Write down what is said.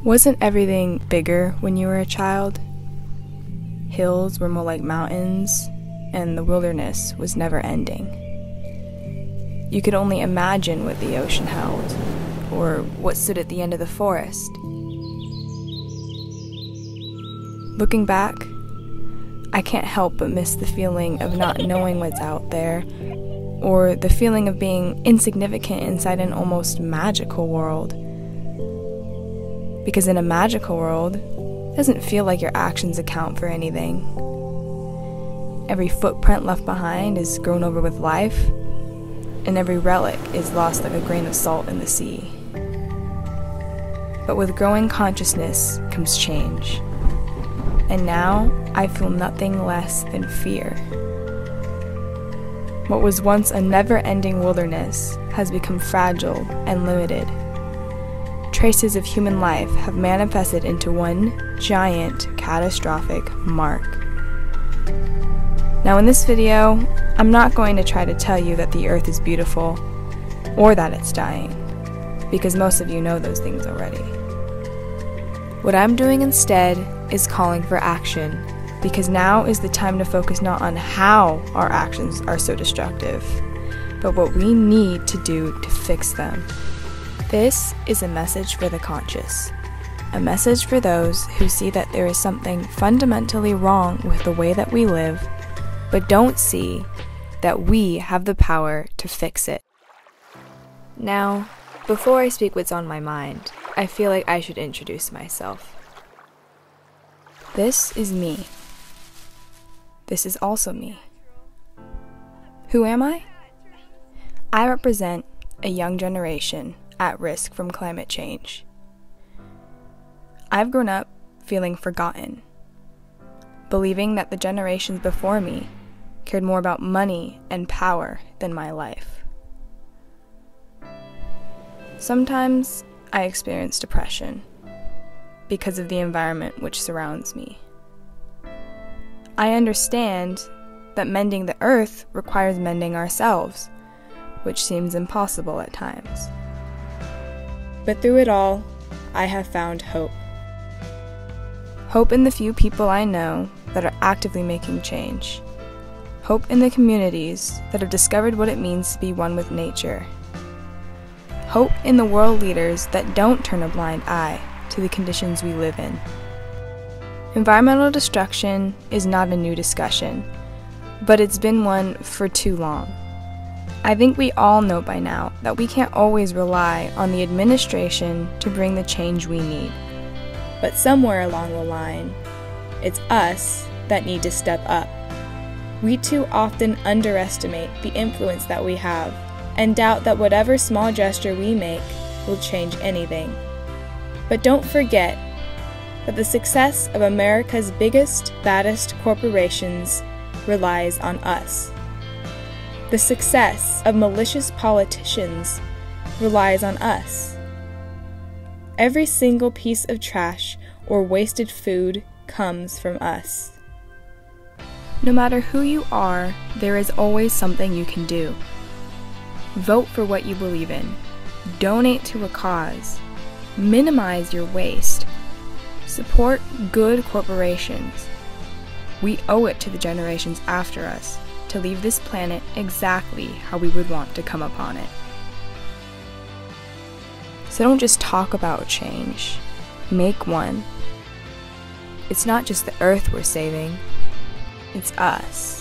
Wasn't everything bigger when you were a child? Hills were more like mountains, and the wilderness was never ending. You could only imagine what the ocean held, or what stood at the end of the forest. Looking back, I can't help but miss the feeling of not knowing what's out there, or the feeling of being insignificant inside an almost magical world. Because in a magical world, it doesn't feel like your actions account for anything. Every footprint left behind is grown over with life, and every relic is lost like a grain of salt in the sea. But with growing consciousness comes change, and now I feel nothing less than fear. What was once a never-ending wilderness has become fragile and limited. Traces of human life have manifested into one giant, catastrophic mark. Now in this video, I'm not going to try to tell you that the earth is beautiful, or that it's dying, because most of you know those things already. What I'm doing instead is calling for action, because now is the time to focus not on how our actions are so destructive, but what we need to do to fix them. This is a message for the conscious, a message for those who see that there is something fundamentally wrong with the way that we live, but don't see that we have the power to fix it. Now, before I speak what's on my mind, I feel like I should introduce myself. This is me. This is also me. Who am I? I represent a young generation at risk from climate change. I've grown up feeling forgotten, believing that the generations before me cared more about money and power than my life. Sometimes I experience depression because of the environment which surrounds me. I understand that mending the earth requires mending ourselves, which seems impossible at times. But through it all, I have found hope. Hope in the few people I know that are actively making change. Hope in the communities that have discovered what it means to be one with nature. Hope in the world leaders that don't turn a blind eye to the conditions we live in. Environmental destruction is not a new discussion, but it's been one for too long. I think we all know by now that we can't always rely on the administration to bring the change we need. But somewhere along the line, it's us that need to step up. We too often underestimate the influence that we have and doubt that whatever small gesture we make will change anything. But don't forget that the success of America's biggest, baddest corporations relies on us. The success of malicious politicians relies on us. Every single piece of trash or wasted food comes from us. No matter who you are, there is always something you can do. Vote for what you believe in. Donate to a cause. Minimize your waste. Support good corporations. We owe it to the generations after us to leave this planet exactly how we would want to come upon it. So don't just talk about change. Make one. It's not just the earth we're saving, it's us.